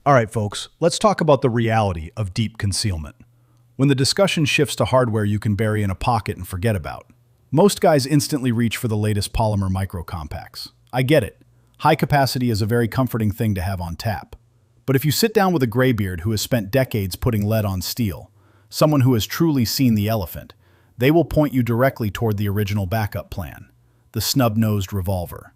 All right, folks, let's talk about the reality of deep concealment. When the discussion shifts to hardware you can bury in a pocket and forget about, most guys instantly reach for the latest polymer micro compacts. I get it. High capacity is a very comforting thing to have on tap. But if you sit down with a graybeard who has spent decades putting lead on steel, someone who has truly seen the elephant, they will point you directly toward the original backup plan, the snub-nosed revolver.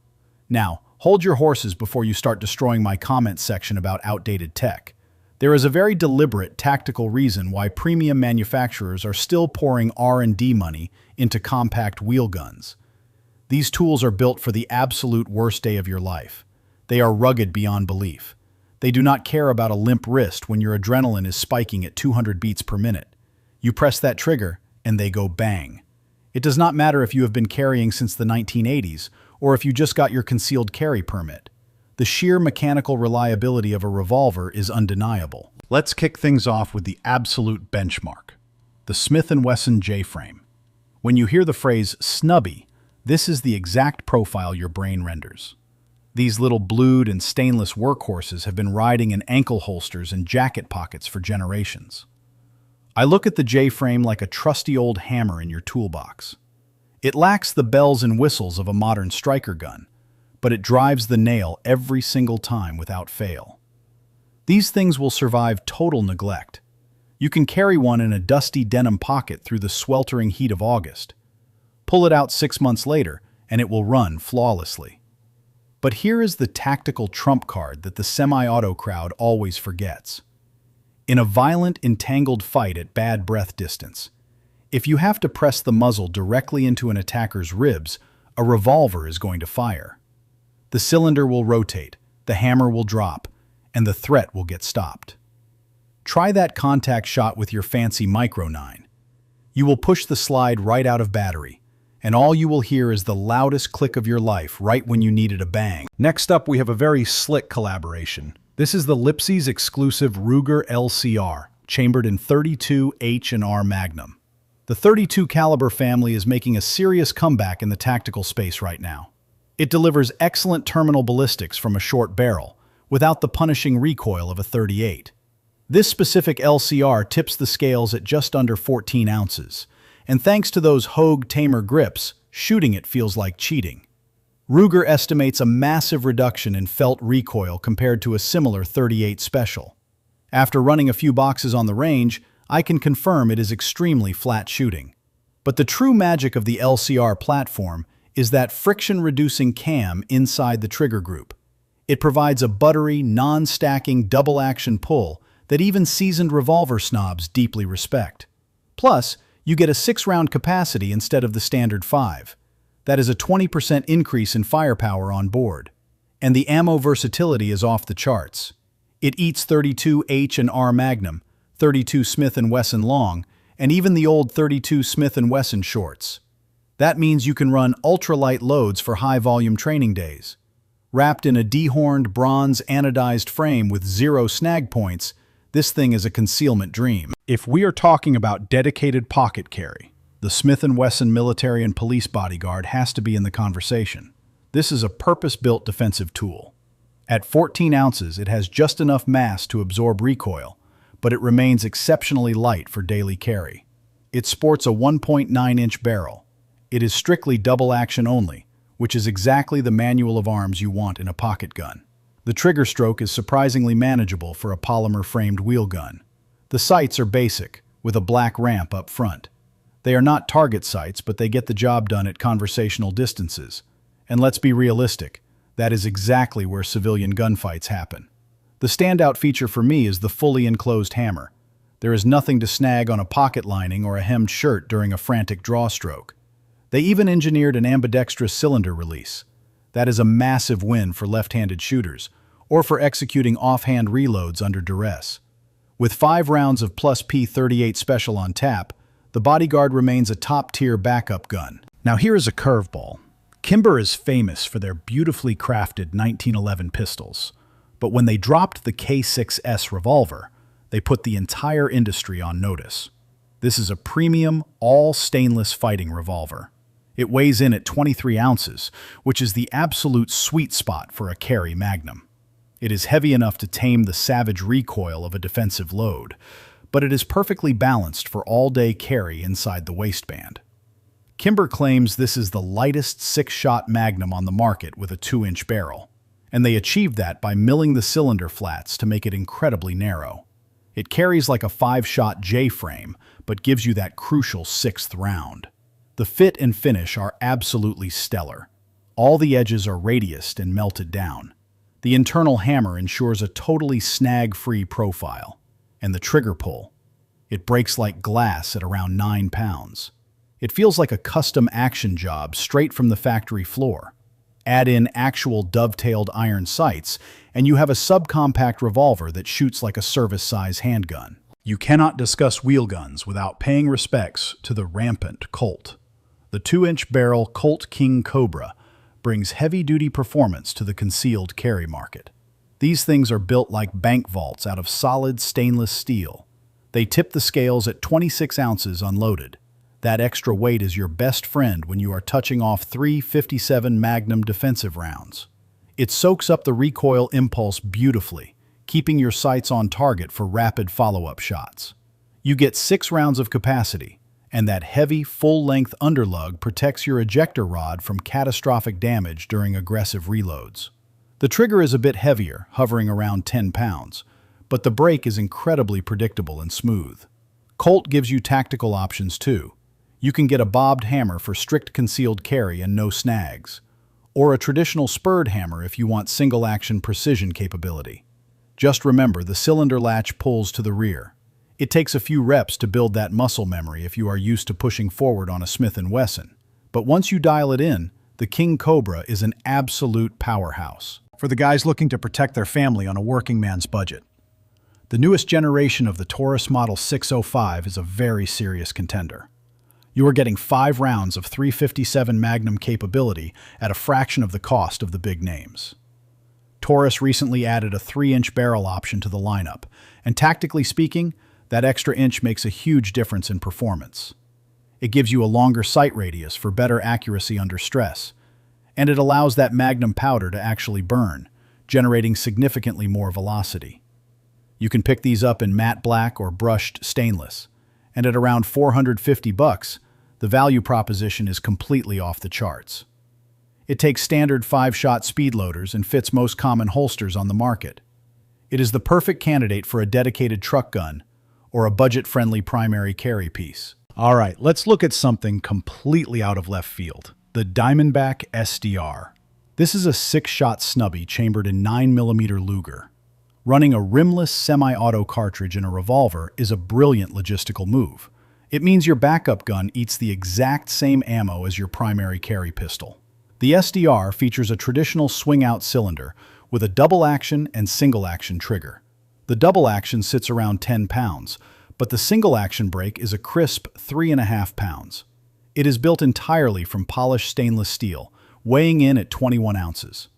Now, hold your horses before you start destroying my comments section about outdated tech. There is a very deliberate, tactical reason why premium manufacturers are still pouring R&D money into compact wheel guns. These tools are built for the absolute worst day of your life. They are rugged beyond belief. They do not care about a limp wrist when your adrenaline is spiking at 200 beats per minute. You press that trigger, and they go bang. It does not matter if you have been carrying since the 1980s, or if you just got your concealed carry permit. The sheer mechanical reliability of a revolver is undeniable. Let's kick things off with the absolute benchmark, the Smith & Wesson J-frame. When you hear the phrase snubby, this is the exact profile your brain renders. These little blued and stainless workhorses have been riding in ankle holsters and jacket pockets for generations. I look at the J-frame like a trusty old hammer in your toolbox. It lacks the bells and whistles of a modern striker gun, but it drives the nail every single time without fail. These things will survive total neglect. You can carry one in a dusty denim pocket through the sweltering heat of August. Pull it out 6 months later, and it will run flawlessly. But here is the tactical trump card that the semi-auto crowd always forgets. In a violent, entangled fight at bad breath distance, if you have to press the muzzle directly into an attacker's ribs, a revolver is going to fire. The cylinder will rotate, the hammer will drop, and the threat will get stopped. Try that contact shot with your fancy Micro 9. You will push the slide right out of battery, and all you will hear is the loudest click of your life right when you needed a bang. Next up, we have a very slick collaboration. This is the Lipsey's exclusive Ruger LCR, chambered in .32 H&R Magnum. The .32 caliber family is making a serious comeback in the tactical space right now. It delivers excellent terminal ballistics from a short barrel, without the punishing recoil of a .38. This specific LCR tips the scales at just under 14 ounces, and thanks to those Hogue Tamer grips, shooting it feels like cheating. Ruger estimates a massive reduction in felt recoil compared to a similar .38 Special. After running a few boxes on the range, I can confirm it is extremely flat shooting. But the true magic of the LCR platform is that friction-reducing cam inside the trigger group. It provides a buttery, non-stacking double-action pull that even seasoned revolver snobs deeply respect. Plus, you get a 6-round capacity instead of the standard 5. That is a 20% increase in firepower on board. And the ammo versatility is off the charts. It eats .32 H&R Magnum, .32 Smith & Wesson long, and even the old .32 Smith & Wesson shorts. That means you can run ultralight loads for high-volume training days. Wrapped in a dehorned bronze anodized frame with 0 snag points, this thing is a concealment dream. If we are talking about dedicated pocket carry, the Smith & Wesson military and police Bodyguard has to be in the conversation. This is a purpose-built defensive tool. At 14 ounces, it has just enough mass to absorb recoil, but it remains exceptionally light for daily carry. It sports a 1.9-inch barrel. It is strictly double action only, which is exactly the manual of arms you want in a pocket gun. The trigger stroke is surprisingly manageable for a polymer-framed wheel gun. The sights are basic, with a black ramp up front. They are not target sights, but they get the job done at conversational distances. And let's be realistic, that is exactly where civilian gunfights happen. The standout feature for me is the fully enclosed hammer. There is nothing to snag on a pocket lining or a hemmed shirt during a frantic draw stroke. They even engineered an ambidextrous cylinder release. That is a massive win for left-handed shooters, or for executing offhand reloads under duress. With 5 rounds of plus P38 Special on tap, the Bodyguard remains a top-tier backup gun. Now here is a curveball. Kimber is famous for their beautifully crafted 1911 pistols, but when they dropped the K6s revolver, they put the entire industry on notice. This is a premium, all-stainless fighting revolver. It weighs in at 23 ounces, which is the absolute sweet spot for a carry Magnum. It is heavy enough to tame the savage recoil of a defensive load, but it is perfectly balanced for all-day carry inside the waistband. Kimber claims this is the lightest 6-shot Magnum on the market with a 2-inch barrel, and they achieved that by milling the cylinder flats to make it incredibly narrow. It carries like a 5-shot J-frame, but gives you that crucial 6th round. The fit and finish are absolutely stellar. All the edges are radiused and melted down. The internal hammer ensures a totally snag-free profile. And the trigger pull. It breaks like glass at around 9 pounds. It feels like a custom action job straight from the factory floor. Add in actual dovetailed iron sights, and you have a subcompact revolver that shoots like a service-size handgun. You cannot discuss wheel guns without paying respects to the rampant Colt. The 2-inch barrel Colt King Cobra brings heavy-duty performance to the concealed carry market. These things are built like bank vaults out of solid stainless steel. They tip the scales at 26 ounces unloaded. That extra weight is your best friend when you are touching off 357 Magnum defensive rounds. It soaks up the recoil impulse beautifully, keeping your sights on target for rapid follow-up shots. You get 6 rounds of capacity, and that heavy, full-length underlug protects your ejector rod from catastrophic damage during aggressive reloads. The trigger is a bit heavier, hovering around 10 pounds, but the break is incredibly predictable and smooth. Colt gives you tactical options too. You can get a bobbed hammer for strict concealed carry and no snags, or a traditional spurred hammer if you want single-action precision capability. Just remember, the cylinder latch pulls to the rear. It takes a few reps to build that muscle memory if you are used to pushing forward on a Smith Wesson, but once you dial it in, the King Cobra is an absolute powerhouse. For the guys looking to protect their family on a working man's budget, the newest generation of the Taurus Model 605 is a very serious contender. You are getting 5 rounds of 357 Magnum capability at a fraction of the cost of the big names. Taurus recently added a 3-inch barrel option to the lineup, and tactically speaking, that extra inch makes a huge difference in performance. It gives you a longer sight radius for better accuracy under stress, and it allows that Magnum powder to actually burn, generating significantly more velocity. You can pick these up in matte black or brushed stainless, and at around $450, the value proposition is completely off the charts. It takes standard 5-shot speed loaders and fits most common holsters on the market. It is the perfect candidate for a dedicated truck gun or a budget-friendly primary carry piece. All right, let's look at something completely out of left field. The Diamondback SDR. This is a 6-shot snubby chambered in 9mm Luger. Running a rimless semi-auto cartridge in a revolver is a brilliant logistical move. It means your backup gun eats the exact same ammo as your primary carry pistol. The SDR features a traditional swing-out cylinder with a double-action and single-action trigger. The double-action sits around 10 pounds, but the single-action break is a crisp 3.5 pounds. It is built entirely from polished stainless steel, weighing in at 21 ounces.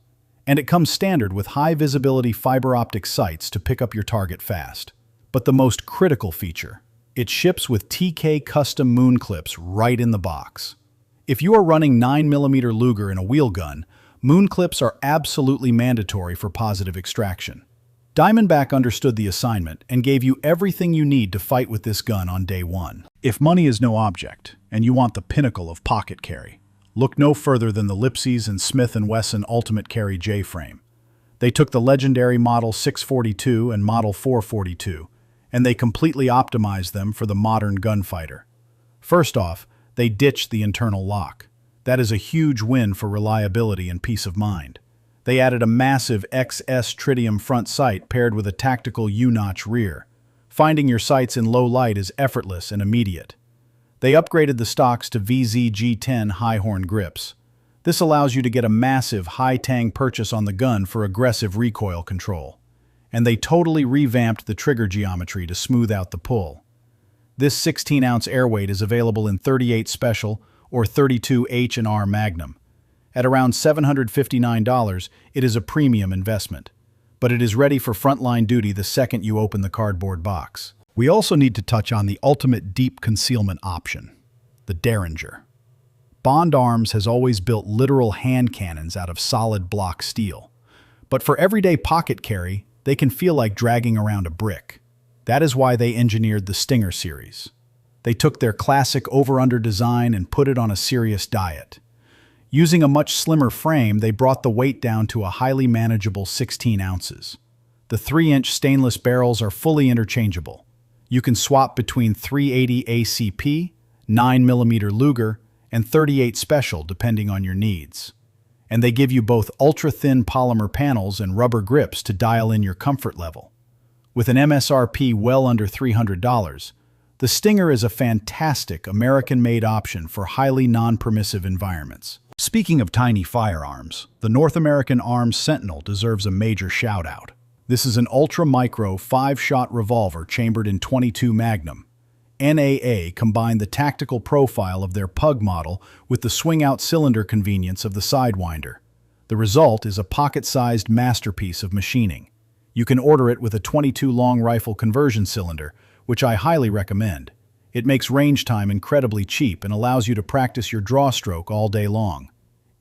And it comes standard with high-visibility fiber optic sights to pick up your target fast. But the most critical feature, it ships with TK custom moon clips right in the box. If you are running 9mm Luger in a wheel gun, moon clips are absolutely mandatory for positive extraction. Diamondback understood the assignment and gave you everything you need to fight with this gun on day one. If money is no object, and you want the pinnacle of pocket carry, look no further than the Lipsey's and Smith Wesson Ultimate Carry J-frame. They took the legendary Model 642 and Model 442, and they completely optimized them for the modern gunfighter. First off, they ditched the internal lock. That is a huge win for reliability and peace of mind. They added a massive XS tritium front sight paired with a tactical U-notch rear. Finding your sights in low light is effortless and immediate. They upgraded the stocks to VZG-10 high-horn grips. This allows you to get a massive high-tang purchase on the gun for aggressive recoil control. And they totally revamped the trigger geometry to smooth out the pull. This 16-ounce airweight is available in 38 Special or 32 H&R Magnum. At around $759, it is a premium investment, but it is ready for frontline duty the second you open the cardboard box. We also need to touch on the ultimate deep concealment option, the Derringer. Bond Arms has always built literal hand cannons out of solid block steel, But for everyday pocket carry, they can feel like dragging around a brick. That is why they engineered the Stinger series. They took their classic over-under design and put it on a serious diet. Using a much slimmer frame, they brought the weight down to a highly manageable 16 ounces. The 3-inch stainless barrels are fully interchangeable. You can swap between 380 ACP, 9mm Luger, and 38 Special depending on your needs. And they give you both ultra-thin polymer panels and rubber grips to dial in your comfort level. With an MSRP well under $300, the Stinger is a fantastic American-made option for highly non-permissive environments. Speaking of tiny firearms, the North American Arms Sentinel deserves a major shout-out. This is an ultra-micro 5-shot revolver chambered in .22 Magnum. NAA combined the tactical profile of their Pug model with the swing-out cylinder convenience of the Sidewinder. The result is a pocket-sized masterpiece of machining. You can order it with a .22 long rifle conversion cylinder, which I highly recommend. It makes range time incredibly cheap and allows you to practice your draw stroke all day long.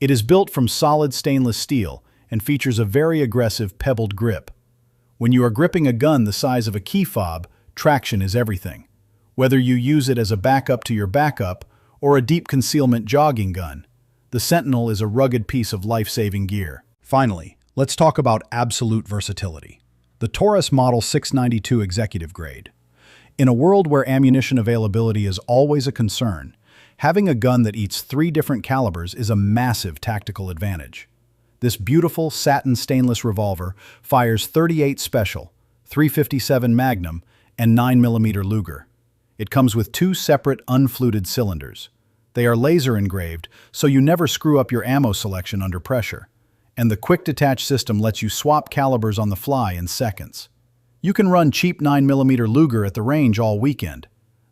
It is built from solid stainless steel and features a very aggressive pebbled grip. When you are gripping a gun the size of a key fob, traction is everything. Whether you use it as a backup to your backup or a deep concealment jogging gun, the Sentinel is a rugged piece of life-saving gear. Finally, let's talk about absolute versatility. The Taurus Model 692 Executive Grade. In a world where ammunition availability is always a concern, having a gun that eats 3 different calibers is a massive tactical advantage. This beautiful satin stainless revolver fires 38 Special, 357 Magnum, and 9mm Luger. It comes with 2 separate unfluted cylinders. They are laser engraved, so you never screw up your ammo selection under pressure. And the quick detach system lets you swap calibers on the fly in seconds. You can run cheap 9mm Luger at the range all weekend,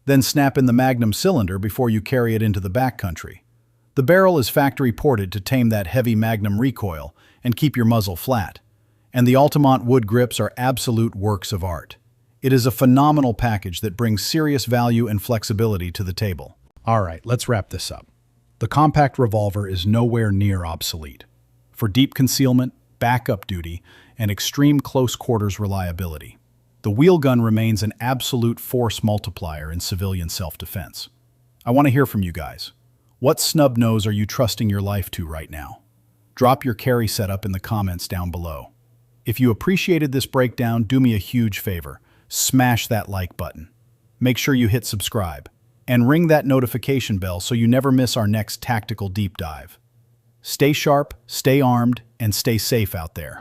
then snap in the Magnum cylinder before you carry it into the backcountry. The barrel is factory ported to tame that heavy Magnum recoil and keep your muzzle flat. And the Altamont wood grips are absolute works of art. It is a phenomenal package that brings serious value and flexibility to the table. All right, let's wrap this up. The compact revolver is nowhere near obsolete. For deep concealment, backup duty, and extreme close quarters reliability, the wheel gun remains an absolute force multiplier in civilian self-defense. I want to hear from you guys. What snub nose are you trusting your life to right now? Drop your carry setup in the comments down below. If you appreciated this breakdown, do me a huge favor. Smash that like button. Make sure you hit subscribe and ring that notification bell so you never miss our next tactical deep dive. Stay sharp, stay armed, and stay safe out there.